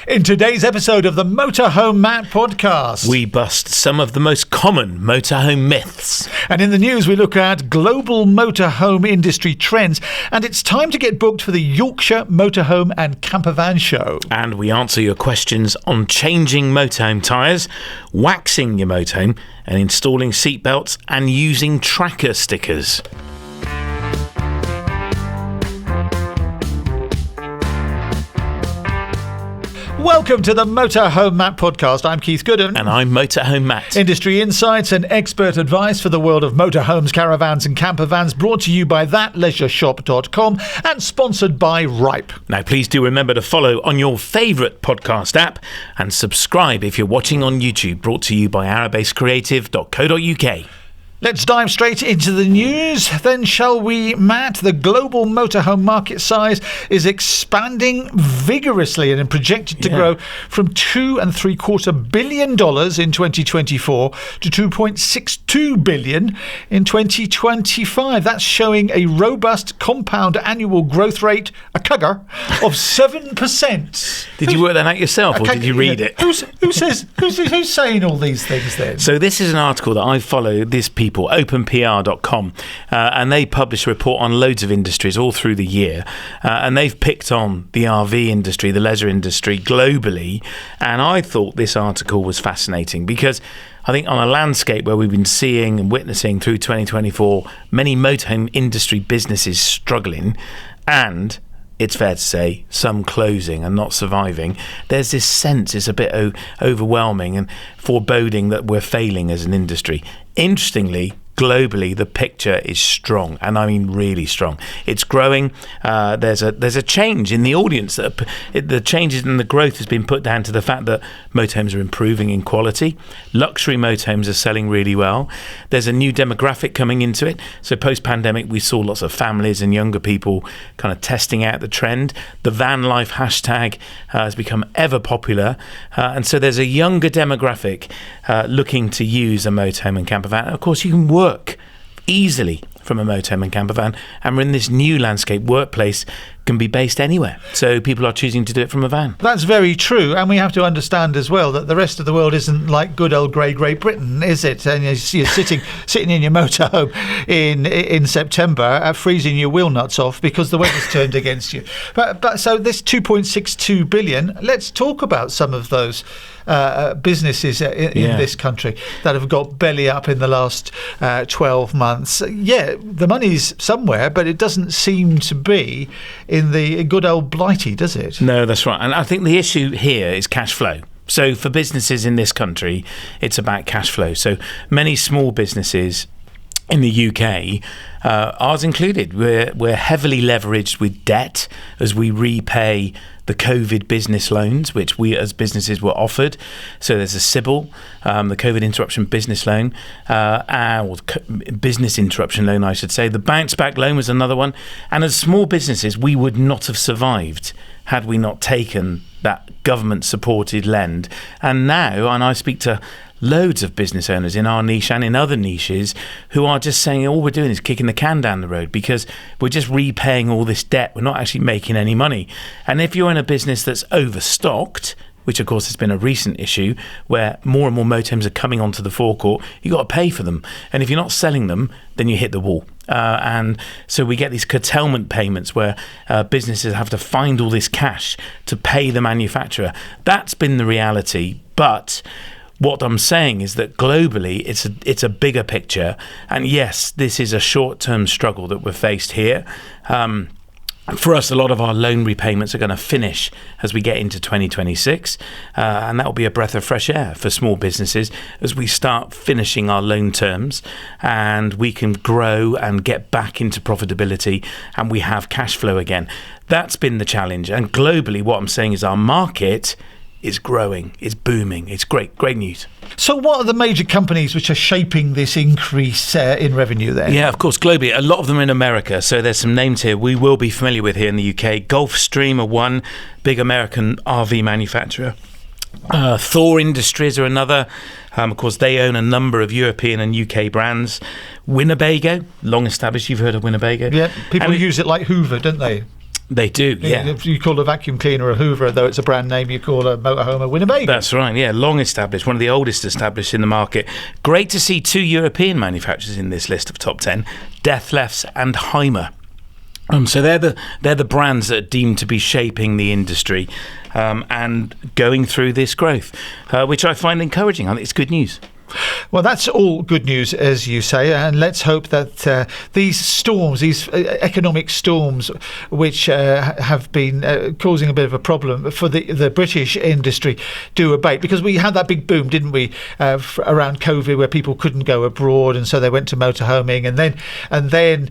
In today's episode of the Motorhome Matt Podcast, we bust some of the most common motorhome myths. And in the news, we look at global motorhome industry trends. And it's time to get booked for the Yorkshire Motorhome and Campervan Show. And we answer your questions on changing motorhome tyres, waxing your motorhome, and installing seatbelts and using tracker stickers. Welcome to the Motorhome Matt Podcast. I'm Keith Gooden. And I'm Motorhome Matt. Industry insights and expert advice for the world of motorhomes, caravans and campervans, brought to you by thatleisureshop.com and sponsored by Ripe. Now, please do remember to follow on your favourite podcast app and subscribe if you're watching on YouTube, brought to you by arabasecreative.co.uk. Let's dive straight into the news then, shall we, Matt? The global motorhome market size is expanding vigorously and projected to grow from $2.75 billion in 2024 to $2.62 billion in 2025. That's showing a robust compound annual growth rate, a CAGR, of 7%. Did you work that out yourself, or did you read it? Who's saying all these things then? So this is an article that I follow, this people, openpr.com, and they publish a report on loads of industries all through the year, and they've picked on the RV industry, the leisure industry globally, and I thought this article was fascinating because I think on a landscape where we've been seeing and witnessing through 2024 many motorhome industry businesses struggling, and it's fair to say some closing and not surviving, there's this sense, it's a bit overwhelming and foreboding that we're failing as an industry. Interestingly, globally, the picture is strong, and I mean really strong. It's growing. There's a change in the audience. The changes in the growth has been put down to the fact that motorhomes are improving in quality. Luxury motorhomes are selling really well. There's a new demographic coming into it. So post-pandemic, we saw lots of families and younger people kind of testing out the trend. The van life hashtag has become ever popular, and so there's a younger demographic looking to use a motorhome and campervan. And of course, you can work easily from a motorhome and campervan, and we're in this new landscape. Workplace can be based anywhere, so people are choosing to do it from a van. That's very true, and we have to understand as well that the rest of the world isn't like good old Great Britain, is it? And you're sitting in your motorhome in September, freezing your wheel nuts off because the weather's turned against you. But so this 2.62 billion. Let's talk about some of those businesses in this country that have got belly up in the last 12 months. Yeah, the money's somewhere, but it doesn't seem to be in the good old Blighty, does it? No, that's right. And I think the issue here is cash flow. So for businesses in this country, it's about cash flow. So many small businesses in the UK, ours included, we're heavily leveraged with debt as we repay the COVID business loans, which we as businesses were offered. So there's a CIBIL, the COVID interruption business loan, or business interruption loan, I should say. The bounce back loan was another one. And as small businesses, we would not have survived had we not taken that government supported lend. And now, and I speak to loads of business owners in our niche and in other niches who are just saying all we're doing is kicking the can down the road because we're just repaying all this debt. We're not actually making any money. And if you're in a business that's overstocked, which of course has been a recent issue where more and more motorhomes are coming onto the forecourt, you've got to pay for them. And if you're not selling them, then you hit the wall. And so we get these curtailment payments where businesses have to find all this cash to pay the manufacturer. That's been the reality. But what I'm saying is that globally, it's a bigger picture. And yes, this is a short-term struggle that we're faced here. For us, a lot of our loan repayments are going to finish as we get into 2026, and that will be a breath of fresh air for small businesses as we start finishing our loan terms and we can grow and get back into profitability and we have cash flow again. That's been the challenge. And globally, what I'm saying is our market is growing, it's booming, it's great news. So what are the major companies which are shaping this increase in revenue then? Yeah, of course, globally, a lot of them are in America. So there's some names here we will be familiar with here in the UK. Gulfstream are one, big American RV manufacturer. Thor Industries are another. Of course, they own a number of European and UK brands. Winnebago, long established. You've heard of Winnebago? Yeah, people use it like Hoover, don't they? They do, yeah. If you call a vacuum cleaner a Hoover, though it's a brand name, you call a motorhome a Winnebago. That's right, yeah. Long established, one of the oldest established in the market. Great to see 2 European manufacturers in this list of top 10, Deathlefs and Hymer. So they're the brands that are deemed to be shaping the industry and going through this growth, which I find encouraging. I think it's good news. Well, that's all good news, as you say, and let's hope that these storms, these economic storms, which have been causing a bit of a problem for the British industry, do abate. Because we had that big boom, didn't we, around COVID, where people couldn't go abroad, and so they went to motorhoming, and then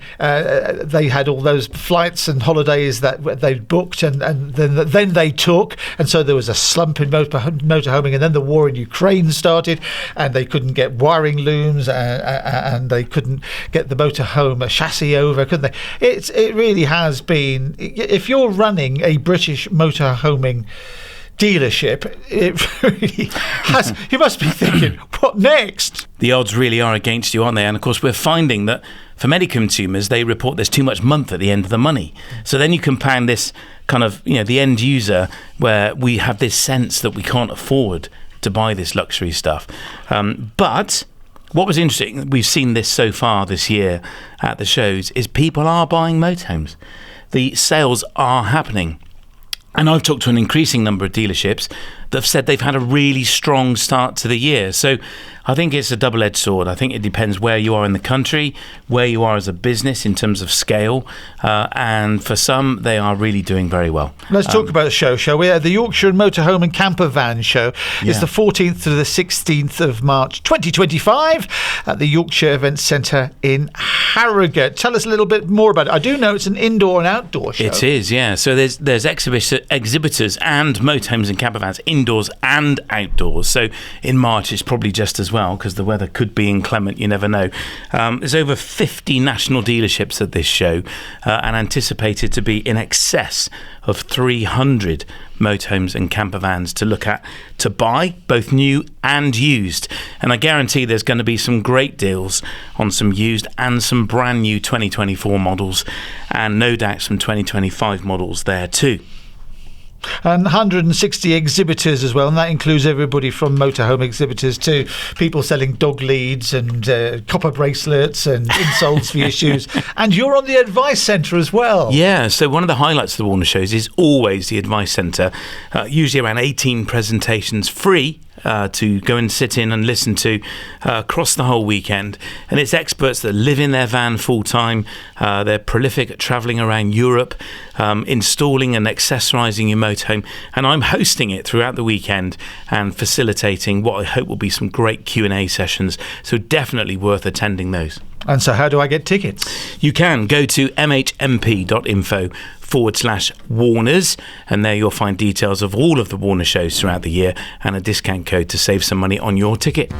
they had all those flights and holidays that they booked, and then they took, and so there was a slump in motorhoming, and then the war in Ukraine started, and they couldn't get wiring looms, and they couldn't get the motorhome chassis over, could they? It really has been. If you're running a British motorhoming dealership, it really has. You must be thinking, what next? The odds really are against you, aren't they? And of course, we're finding that for many consumers, they report there's too much month at the end of the money. So then you compound this kind of, the end user, where we have this sense that we can't afford to buy this luxury stuff. But what was interesting, we've seen this so far this year at the shows, is people are buying motorhomes. The sales are happening. And I've talked to an increasing number of dealerships that have said they've had a really strong start to the year. So I think it's a double-edged sword. I think it depends where you are in the country, where you are as a business in terms of scale, and for some, they are really doing very well. Let's talk about the show, shall we? The Yorkshire Motorhome and Camper Van Show is the 14th to the 16th of March 2025 at the Yorkshire Events Centre in Harrogate. Tell us a little bit more about it. I do know it's an indoor and outdoor show. It is, yeah. So there's exhibitors and motorhomes and camper vans, indoors and outdoors. So in March, it's probably just as well, because the weather could be inclement, you never know. There's over 50 national dealerships at this show, and anticipated to be in excess of 300 motorhomes and camper vans to look at, to buy, both new and used. And I guarantee there's going to be some great deals on some used and some brand new 2024 models, and no doubt some 2025 models there too. And 160 exhibitors as well, and that includes everybody from motorhome exhibitors to people selling dog leads and copper bracelets and insoles for your shoes. And you're on the advice centre as well. Yeah, so one of the highlights of the Warner shows is always the advice centre, usually around 18 presentations free to go and sit in and listen to across the whole weekend. And it's experts that live in their van full time. They're prolific at travelling around Europe, installing and accessorising your motorhome. And I'm hosting it throughout the weekend and facilitating what I hope will be some great Q&A sessions. So definitely worth attending those. And so how do I get tickets? You can go to mhmp.info/Warners, and there you'll find details of all of the Warner shows throughout the year and a discount code to save some money on your ticket.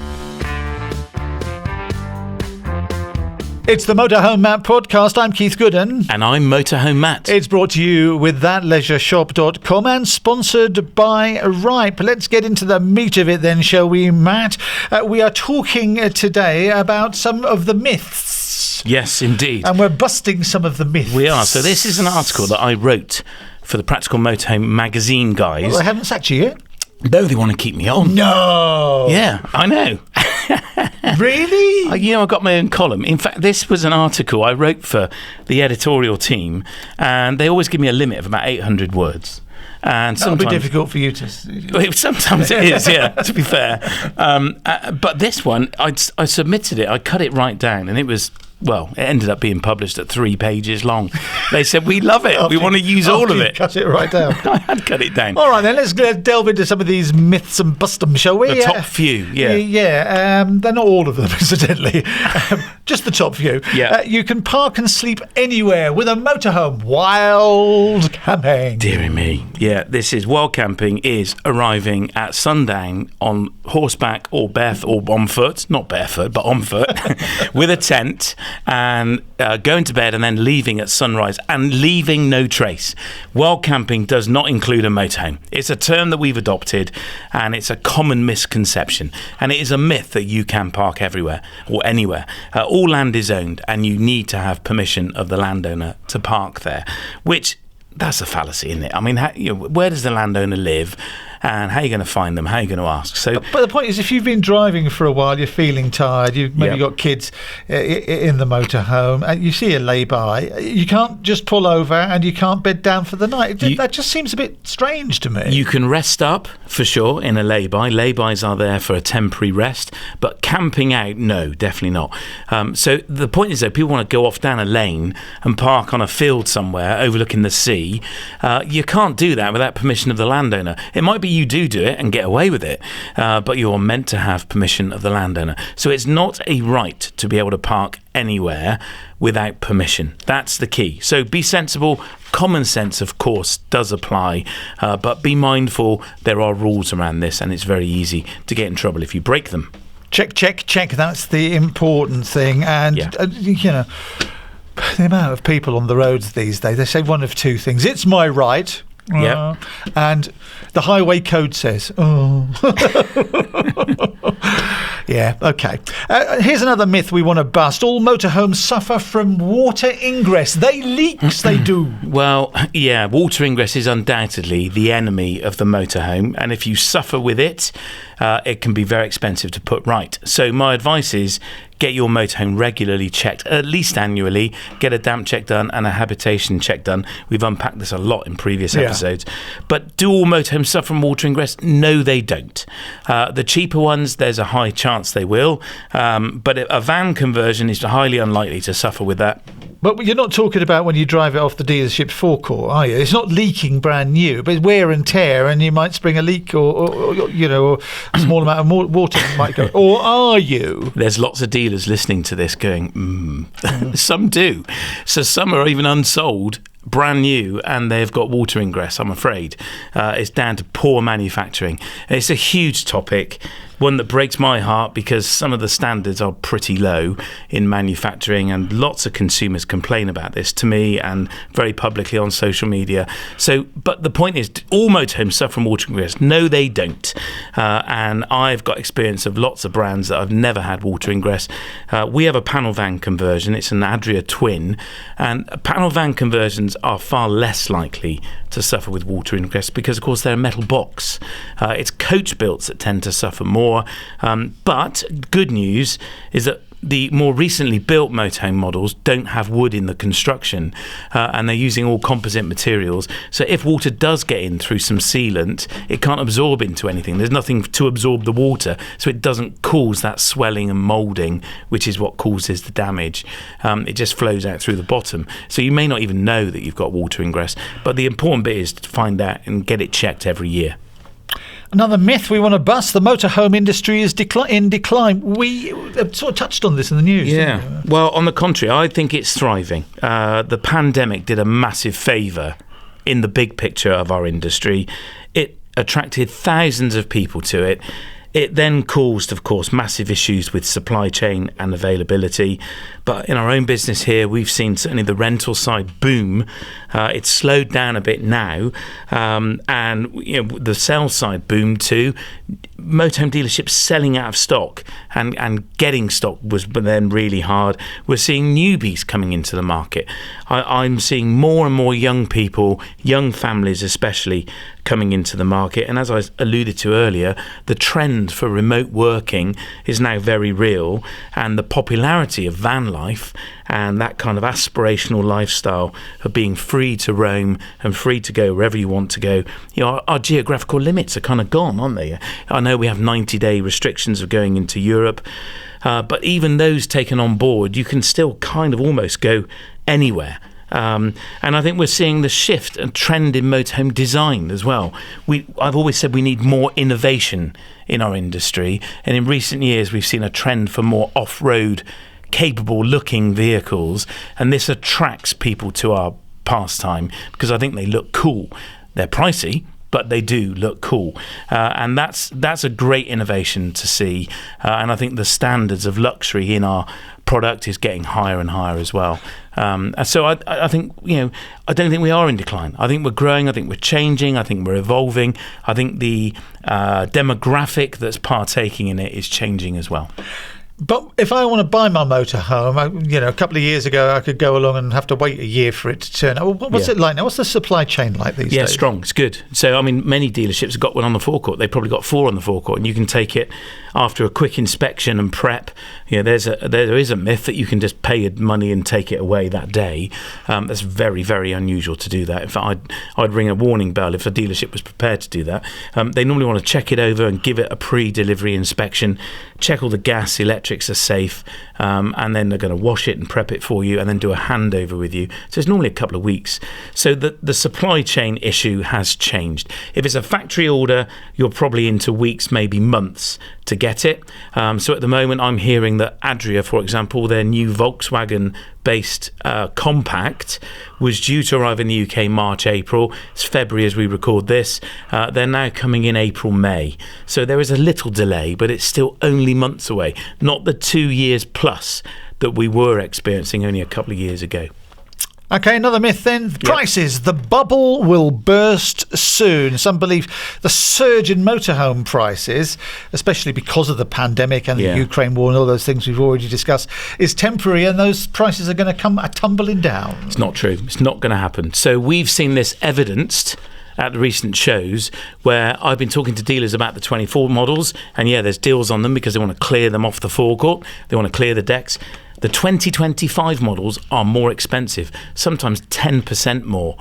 It's the Motorhome Matt Podcast. I'm Keith Gooden. And I'm Motorhome Matt. It's brought to you with thatleisureshop.com and sponsored by Ripe. Let's get into the meat of it then, shall we, Matt? We are talking today about some of the myths. Yes, indeed. And we're busting some of the myths. We are. So this is an article that I wrote for the Practical Motorhome magazine, guys. Well, I haven't sacked you yet. No, they want to keep me on. No. Yeah, I know. Really? I got my own column. In fact, this was an article I wrote for the editorial team, and they always give me a limit of about 800 words. And that'll be difficult for you to... Sometimes it is, yeah, to be fair. But this one, I submitted it. I cut it right down, and it was... Well, it ended up being published at 3 pages long. They said, we love it. We want to use all of it. Cut it right down. I had cut it down. All right, then, let's delve into some of these myths and bust them, shall we? The top few, yeah. Yeah, they're not all of them, incidentally. Just the top few. Yeah. You can park and sleep anywhere with a motorhome. Wild camping. Deary me. Yeah, this is wild camping is arriving at sundown on horseback or barefoot or on foot, not barefoot, but on foot, with a tent, and going to bed and then leaving at sunrise and leaving no trace. Wild camping does not include a motorhome. It's a term that we've adopted, and it's a common misconception, and it is a myth that you can park everywhere or anywhere. All land is owned, and you need to have permission of the landowner to park there, which that's a fallacy, isn't it? I mean, where does the landowner live? And how are you going to find them? How are you going to ask? So, but the point is, if you've been driving for a while, you're feeling tired, you've maybe got kids in the motorhome, and you see a lay-by, you can't just pull over and you can't bed down for the night. That just seems a bit strange to me. You can rest up, for sure, in a lay-by. Lay-bys are there for a temporary rest, but camping out, no, definitely not. So the point is, though, people want to go off down a lane and park on a field somewhere overlooking the sea. You can't do that without permission of the landowner. It might be you do it and get away with it, but you're meant to have permission of the landowner. So it's not a right to be able to park anywhere without permission. That's the key. So be sensible. Common sense, of course, does apply, but be mindful there are rules around this, and it's very easy to get in trouble if you break them. Check. That's the important thing. And, the amount of people on the roads these days, they say one of two things. It's my right. And the highway code says, yeah, okay. Here's another myth we want to bust. All motorhomes suffer from water ingress. They leaks, they do. Well, yeah, water ingress is undoubtedly the enemy of the motorhome. And if you suffer with it, it can be very expensive to put right. So my advice is, get your motorhome regularly checked, at least annually. Get a damp check done and a habitation check done. We've unpacked this a lot in previous episodes. But do all motorhomes suffer from water ingress? No, they don't. The cheaper ones, there's a high chance they will. But a van conversion is highly unlikely to suffer with that. But you're not talking about when you drive it off the dealership's forecourt, are you? It's not leaking brand new, but wear and tear, and you might spring a leak, or a small amount of water might go. Or are you? There's lots of dealers listening to this going, Some do. So some are even unsold, brand new, and they've got water ingress, I'm afraid. It's down to poor manufacturing. It's a huge topic, one that breaks my heart because some of the standards are pretty low in manufacturing, and lots of consumers complain about this to me and very publicly on social media. So, but the point is, all motorhomes suffer from water ingress. No, they don't. And I've got experience of lots of brands that have never had water ingress. We have a panel van conversion. It's an Adria Twin, and panel van conversions are far less likely to suffer with water ingress because, of course, they're a metal box. It's coach builds that tend to suffer more. But good news is that the more recently built motorhome models don't have wood in the construction, and they're using all composite materials. So if water does get in through some sealant, it can't absorb into anything. There's nothing to absorb the water, so it doesn't cause that swelling and moulding, which is what causes the damage. It just flows out through the bottom. So you may not even know that you've got water ingress. But the important bit is to find out and get it checked every year. Another myth we want to bust: the motorhome industry is in decline. We sort of touched on this in the news. Yeah. Well, on the contrary, I think it's thriving. The pandemic did a massive favour in the big picture of our industry. It attracted thousands of people to it. It then caused, of course, massive issues with supply chain and availability. But in our own business here, we've seen certainly the rental side boom. It's slowed down a bit now, and the sales side boomed too. Motorhome dealerships selling out of stock and getting stock was then really hard. We're seeing newbies coming into the market. I'm seeing more and more young people, young families especially, coming into the market. And as I alluded to earlier, the trend for remote working is now very real, and the popularity of van life and that kind of aspirational lifestyle of being free to roam and free to go wherever you want to go. Our geographical limits are kind of gone, aren't they? I know we have 90-day restrictions of going into Europe, but even those taken on board, you can still kind of almost go anywhere. And I think we're seeing the shift and trend in motorhome design as well. I've always said we need more innovation in our industry, and in recent years we've seen a trend for more off-road capable looking vehicles, and this attracts people to our pastime because I think they look cool. They're pricey, but they do look cool, and that's a great innovation to see, and I think the standards of luxury in our product is getting higher and higher as well. So I think, I don't think we are in decline. I think we're growing. I think we're changing. I think we're evolving. I think the demographic that's partaking in it is changing as well. But if I want to buy my motorhome, a couple of years ago, I could go along and have to wait a year for it to turn up. What's it like now? What's the supply chain like these days? Yeah, strong. It's good. So, many dealerships have got one on the forecourt. They've probably got 4 on the forecourt, and you can take it after a quick inspection and prep. There is a myth that you can just pay money and take it away that day. That's very, very unusual to do that. In fact, I'd ring a warning bell if a dealership was prepared to do that. They normally want to check it over and give it a pre-delivery inspection, check all the gas, electrics are safe, and then they're going to wash it and prep it for you and then do a handover with you. So it's normally a couple of weeks. So the supply chain issue has changed. If it's a factory order, you're probably into weeks, maybe months to get it. So at the moment, I'm hearing that Adria, for example, their new Volkswagen-based compact, was due to arrive in the UK March, April. It's February as we record this. They're now coming in April, May. So there is a little delay, but it's still only months away, not the 2 years plus that we were experiencing only a couple of years ago. Okay, another myth then. Prices. The bubble will burst soon. Some believe the surge in motorhome prices, especially because of the pandemic and the Ukraine war and all those things we've already discussed, is temporary, and those prices are going to come tumbling down. It's not true. It's not going to happen. So we've seen this evidenced at the recent shows where I've been talking to dealers about the 24 models, and there's deals on them because they want to clear them off the forecourt. They want to clear the decks. The 2025 models are more expensive, sometimes 10% more.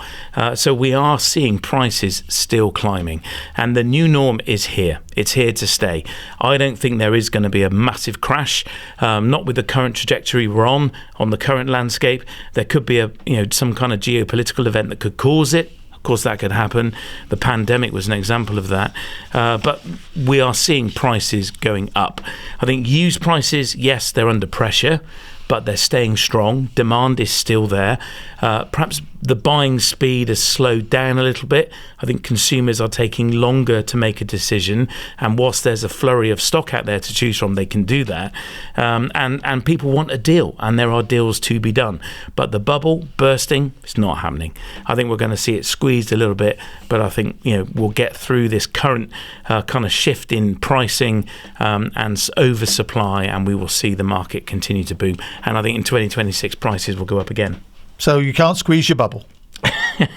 So we are seeing prices still climbing. And the new norm is here. It's here to stay. I don't think there is going to be a massive crash, not with the current trajectory we're on the current landscape. There could be some kind of geopolitical event that could cause it. Of course, that could happen. The pandemic was an example of that. But we are seeing prices going up. I think used prices, yes, they're under pressure, but they're staying strong. Demand is still there. Perhaps the buying speed has slowed down a little bit. I think consumers are taking longer to make a decision, and whilst there's a flurry of stock out there to choose from, they can do that. And people want a deal, and there are deals to be done. But the bubble bursting, it's not happening. I think we're going to see it squeezed a little bit, but I think we'll get through this current kind of shift in pricing and oversupply, and we will see the market continue to boom. And I think in 2026 prices will go up again. So you can't squeeze your bubble.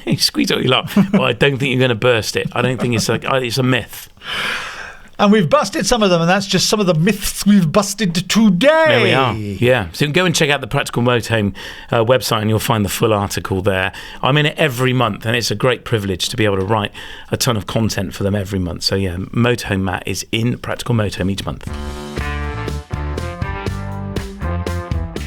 You squeeze what you like, but I don't think you're going to burst it. I don't think it's a myth. And we've busted some of them, and that's just some of the myths we've busted today. There we are. Yeah. So go and check out the Practical Motorhome website, and you'll find the full article there. I'm in it every month, and it's a great privilege to be able to write a ton of content for them every month. So Motorhome Matt is in Practical Motorhome each month.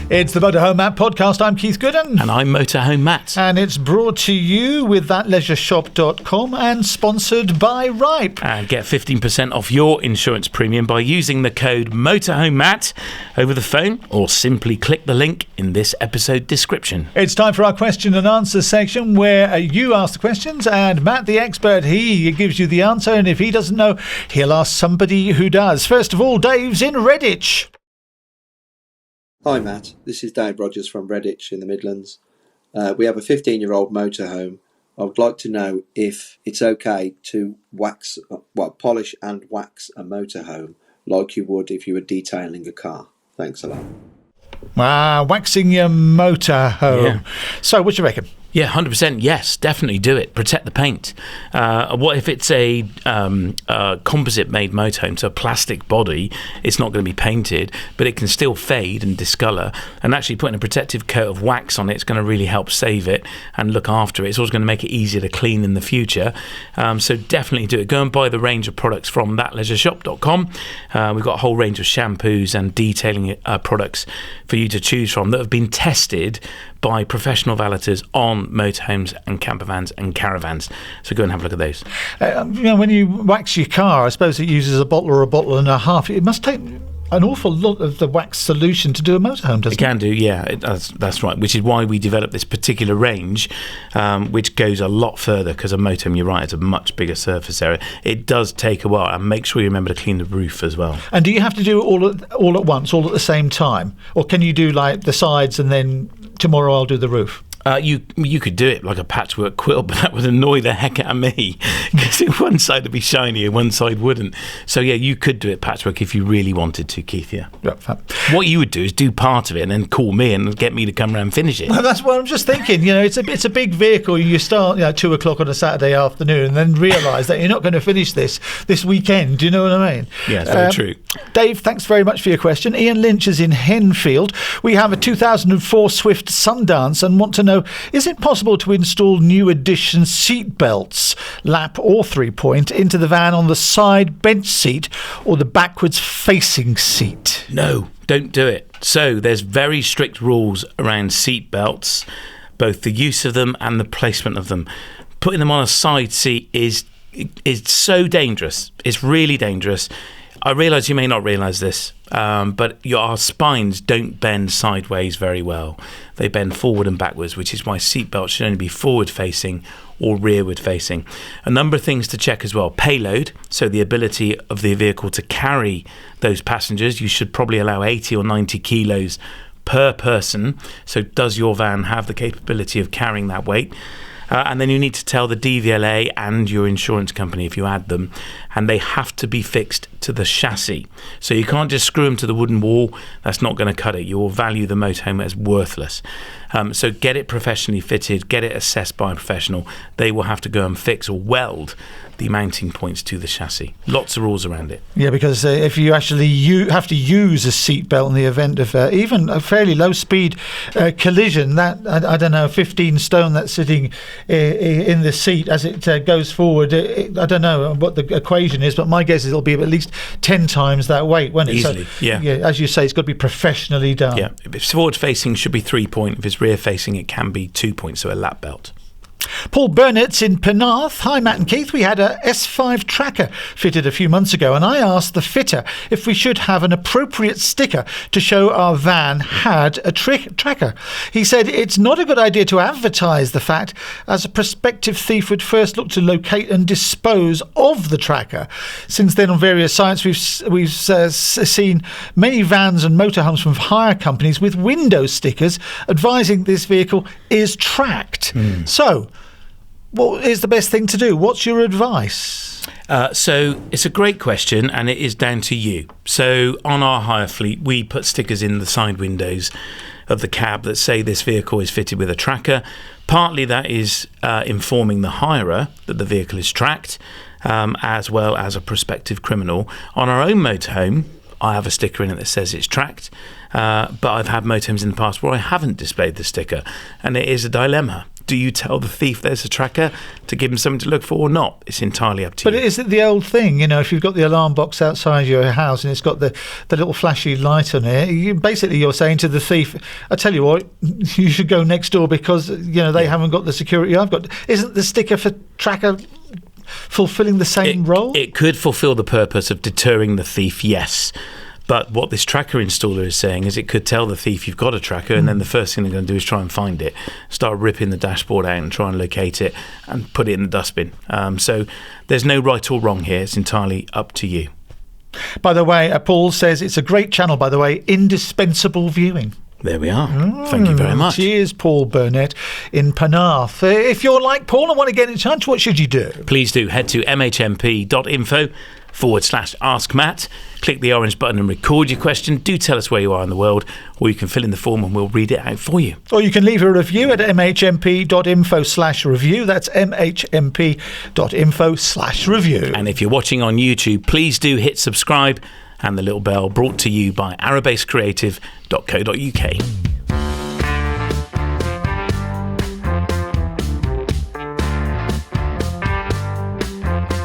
It's the Motorhome Matt Podcast. I'm Keith Gooden. And I'm Motorhome Matt. And it's brought to you with thatleisureshop.com and sponsored by Ripe. And get 15% off your insurance premium by using the code Motorhome Matt over the phone, or simply click the link in this episode description. It's time for our question and answer section, where you ask the questions and Matt, the expert, he gives you the answer. And if he doesn't know, he'll ask somebody who does. First of all, Dave's in Redditch. Hi Matt, this is Dave Rogers from Redditch in the Midlands. We have a 15-year-old motorhome. I would like to know if it's okay to polish and wax a motorhome like you would if you were detailing a car. Thanks a lot. Wow, waxing your motorhome. Yeah. So what do you reckon? Yeah, 100%. Yes, definitely do it. Protect the paint. What if it's a composite-made motorhome, so a plastic body? It's not going to be painted, but it can still fade and discolour. And actually putting a protective coat of wax on it is going to really help save it and look after it. It's also going to make it easier to clean in the future. So definitely do it. Go and buy the range of products from thatleisureshop.com. We've got a whole range of shampoos and detailing products for you to choose from that have been tested by professional valeters on motorhomes and campervans and caravans. So go and have a look at those. When you wax your car, I suppose it uses a bottle or a bottle and a half. It must take an awful lot of the wax solution to do a motorhome, doesn't it? It can do, yeah. That's right, which is why we developed this particular range, which goes a lot further, because a motorhome, you're right, it's a much bigger surface area. It does take a while, and make sure you remember to clean the roof as well. And do you have to do it all at once, all at the same time? Or can you do like the sides and then tomorrow I'll do the roof? You could do it like a patchwork quilt, but that would annoy the heck out of me because one side would be shiny and one side wouldn't. So yeah, you could do it patchwork if you really wanted to, Keith. Yeah. What you would do is do part of it and then call me and get me to come around and finish it. Well, that's what I'm just thinking. It's a big vehicle. You start at 2:00 on a Saturday afternoon and then realise that you're not going to finish this weekend. Do you know what I mean? Yeah, it's very true. Dave, thanks very much for your question. Ian Lynch is in Henfield. We have a 2004 Swift Sundance and want to know, is it possible to install new edition seat belts, lap or 3-point, into the van on the side bench seat or the backwards facing seat? No, don't do it. So there's very strict rules around seat belts, both the use of them and the placement of them. Putting them on a side seat is so dangerous. It's really dangerous. I realise you may not realise this, but our spines don't bend sideways very well. They bend forward and backwards, which is why seatbelts should only be forward-facing or rearward-facing. A number of things to check as well. Payload, so the ability of the vehicle to carry those passengers. You should probably allow 80 or 90 kilos per person. So does your van have the capability of carrying that weight? And then you need to tell the DVLA and your insurance company if you add them, and they have to be fixed to the chassis. So you can't just screw them to the wooden wall. That's not going to cut it. You will value the motorhome as worthless. So get it professionally fitted, get it assessed by a professional. They will have to go and fix or weld the mounting points to the chassis. Lots of rules around it. Yeah, because if you actually have to use a seatbelt in the event of even a fairly low speed collision, that I don't know, 15 stone that's sitting in the seat as it goes forward, I don't know what the equation is, but my guess is it'll be at least 10 times that weight, won't it? Easily, so, yeah. As you say, it's got to be professionally done. Yeah, if it's forward facing, it should be 3-point. If it's rear facing, it can be 2-point, so a lap belt. Paul Burnett's in Penarth. Hi, Matt and Keith. We had a S5 tracker fitted a few months ago, and I asked the fitter if we should have an appropriate sticker to show our van had a tracker. He said it's not a good idea to advertise the fact, as a prospective thief would first look to locate and dispose of the tracker. Since then, on various sites, we've seen many vans and motorhomes from hire companies with window stickers advising this vehicle is tracked. So, what is the best thing to do? What's your advice? So it's a great question, and it is down to you. So on our hire fleet, we put stickers in the side windows of the cab that say this vehicle is fitted with a tracker. Partly that is informing the hirer that the vehicle is tracked, as well as a prospective criminal. On our own motorhome, I have a sticker in it that says it's tracked, but I've had motorhomes in the past where I haven't displayed the sticker, and it is a dilemma. Do you tell the thief there's a tracker to give him something to look for or not? It's entirely up to you. But is it the old thing, if you've got the alarm box outside your house and it's got the little flashy light on it, you're saying to the thief, I tell you what, you should go next door because, they haven't got the security I've got. Isn't the sticker for tracker fulfilling the same role? It could fulfill the purpose of deterring the thief, yes. But what this tracker installer is saying is it could tell the thief you've got a tracker, and then the first thing they're going to do is try and find it, start ripping the dashboard out and try and locate it and put it in the dustbin. So there's no right or wrong here. It's entirely up to you. By the way, Paul says it's a great channel, by the way, indispensable viewing. There we are. Thank you very much. Cheers, Paul Burnett in Penarth. If you're like Paul and want to get in touch, what should you do? Please do head to mhmp.info/Ask Matt. Click the orange button and record your question. Do tell us where you are in the world, or you can fill in the form and we'll read it out for you. Or you can leave a review at mhmp.info/review. That's mhmp.info/review. And if you're watching on YouTube, please do hit subscribe and the little bell, brought to you by arabasecreative.co.uk.